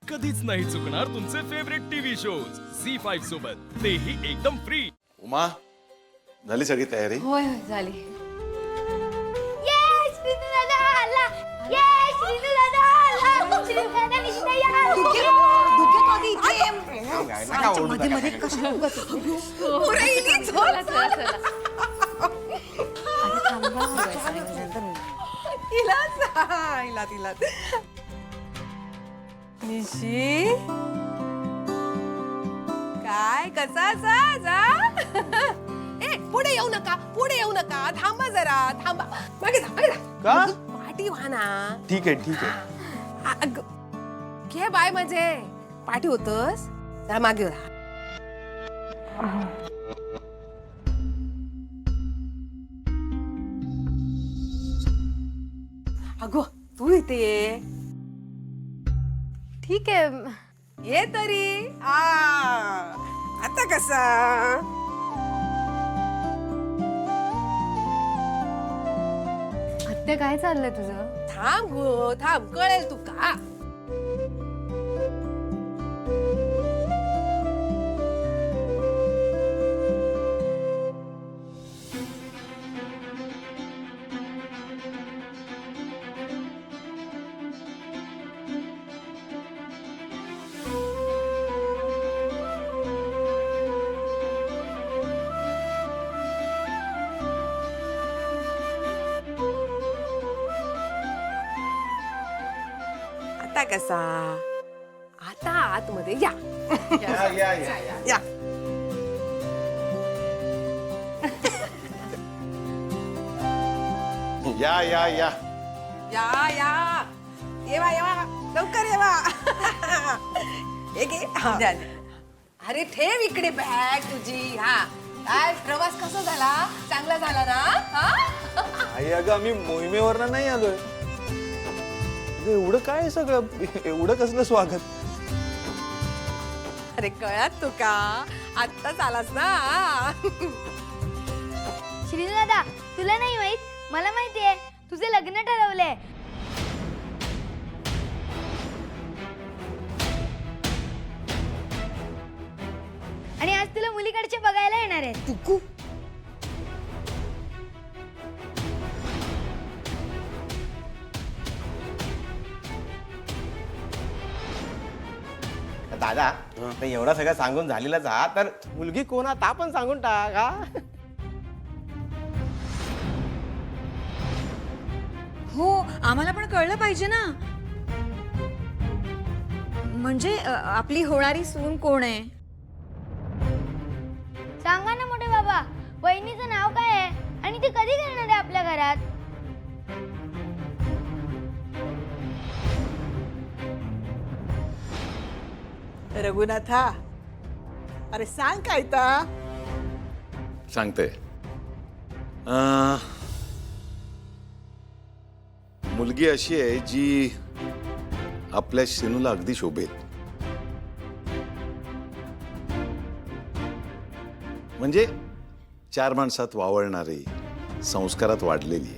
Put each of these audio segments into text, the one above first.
कधीच नाही चुकणार तुमचे फेवरेट टीव्ही शोज झी5 सोबत, तेही एकदम फ्री. उमा, झाली सगळी तयारी? होय होय झाली. मध्ये मध्ये कशा उगाच चला चला चला. तिला निशी काय कसा जा ए पुढे येऊ नका थांबा जरा थांबा मागे जा का? पाठी व्हा ना. ठीक आहे. घे बाय माझे पाठी होतस जरा मागे राहा. अगो तू इथे ये. ठीक आहे. ये तरी आता कसा आत्या काय चाललंय तुझं? थांब गो थांब कळेल तू का. आता कसा आता आतमध्ये या या. या या या या या येवा लवकर येवा. हे घे. अरे ठेव इकडे बॅग तुझी. हा काय प्रवास कसा झाला? चांगला झाला ना? हा आई, अगं आम्ही मोहिमेवर नाही आलोय. एवढं काय सगळं, एवढं कसलं स्वागत? अरे कळत तू का आत्ताच आलास ना. श्रीनू दादा, तुला नाही माहित, मला माहितीये तुझे लग्न ठरवलंय. आणि आज तुला मुलीकडचे बघायला येणार आहेत. तुकू दादा एवढा सगळं सांगून झालेलाच हा, तर मुलगी कोण आता पण सांगून टाक हा. हो आम्हाला पण कळलं पाहिजे ना. म्हणजे आपली होणारी सून कोण आहे? सांगा ना मोठे बाबा, वहिनीचं नाव काय आहे आणि ती कधी करणार आहे आपल्या घरात? रघुनाथा, अरे सांग काय ता. सांगते. मुलगी अशी आहे जी आपल्या शिनूला अगदी शोभेल. म्हणजे 4 माणसात वावरणारी, संस्कारात वाढलेली.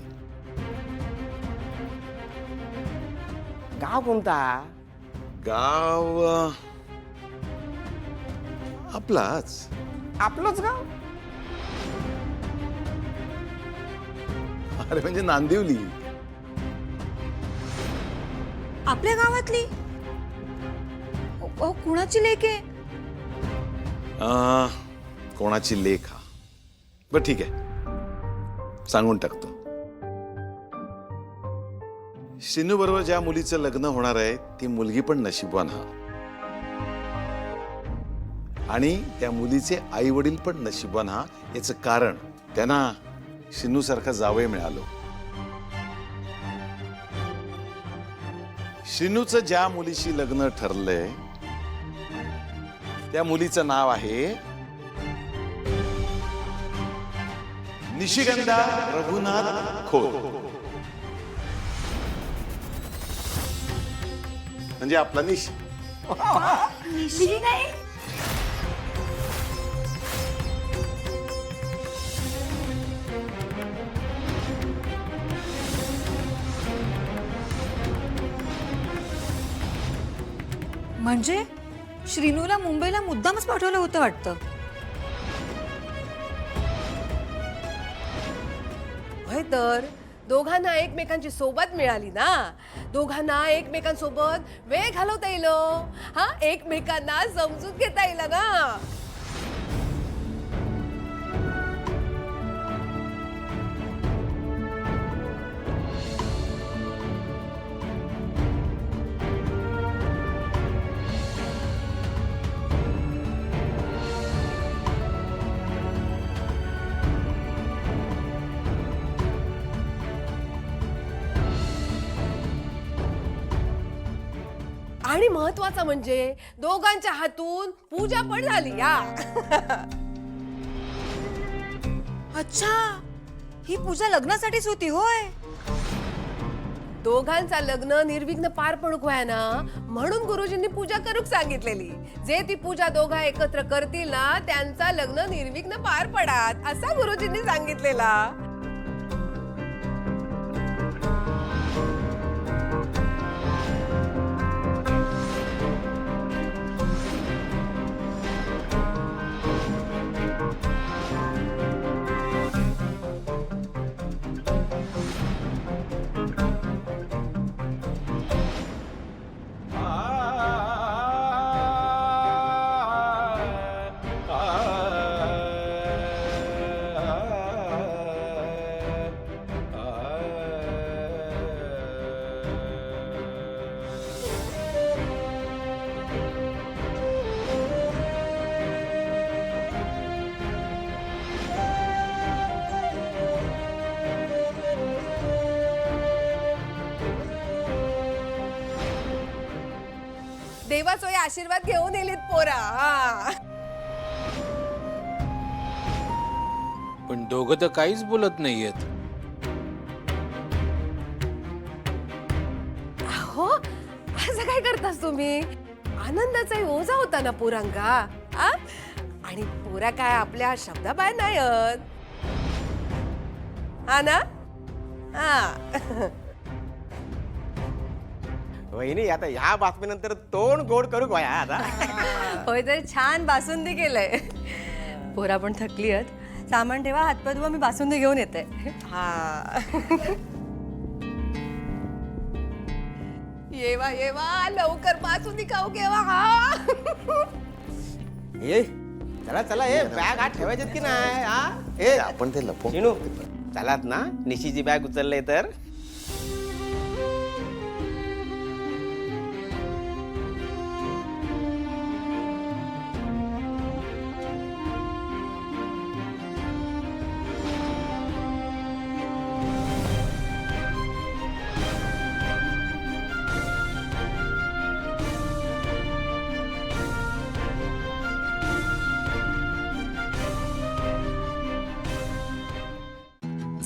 गाव कोणता? गाव आपलाच. आपलंच गाव? अरे म्हणजे नांदिवली. आपल्या गावातली? कुणाची लेक आहे? कोणाची लेख? हा बर ठीक आहे, सांगून टाकतो. शिनू बरोबर ज्या मुलीचं लग्न होणार आहे ती मुलगी पण नशीबवान. हा आणि त्या मुलीचे आई वडील पण नशीबवान. हा याचं कारण त्यांना शिनू सारखा जावई मिळालो. शिनूचं ज्या मुलीशी लग्न ठरलंय त्या मुलीचं नाव आहे निशिगंधा रघुनाथ खोत. म्हणजे आपला निश. म्हणजे श्रीनूला मुंबईला मुद्दामच पाठवलं होतं वाटतं. होय तर दोघांना एकमेकांची सोबत मिळाली ना, दोघांना एकमेकांसोबत वेळ घालवता येईल, हा एकमेकांना समजून घेता येईल ना. आणि महत्वाचं म्हणजे दोघांच्या हातून पूजा पण झाली या. अच्छा, ही पूजा लग्नासाठीच होती होय. दोघांचा लग्न निर्विघ्न पार पडूक व्हाय ना, म्हणून गुरुजींनी पूजा करूक सांगितलेली. जे ती पूजा दोघा एकत्र करतील ना, त्यांचा लग्न निर्विघ्न पार पडात असा गुरुजींनी सांगितलेला. देवाचोय आशीर्वाद घेऊन येलीत पोरा. हा. पण दोघं तर काहीच बोलत नाहीयेत. हो असं काय करतास तुम्ही? आनंदाचा ओझा होता ना पोरांका, आ? आणि पोरा काय आपल्या शब्दाबाहेर नाही आहेत. हा ना. हा. वहिनी आता ह्या बातमीनंतर तोंड गोड करू गोया आता. होय तर छान बासुंदी केलंय. पोरा पण थकली आहेत. सामान ठेवा, हातपाय धुवा, मी बासुंदी घेऊन येते. हा. येवा येवा लवकर बासुंदी खाऊ घेवा. हा. ए चला चला, ए बॅग आत ठेवायच्यात की नाही? हा ए आपण ते लपवून शिनू चलात ना, निशीची बॅग उचलले तर.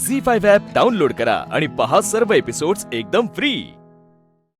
झी5 ॲप डाउनलोड करा आणि पहा सर्व एपिसोड्स एकदम फ्री.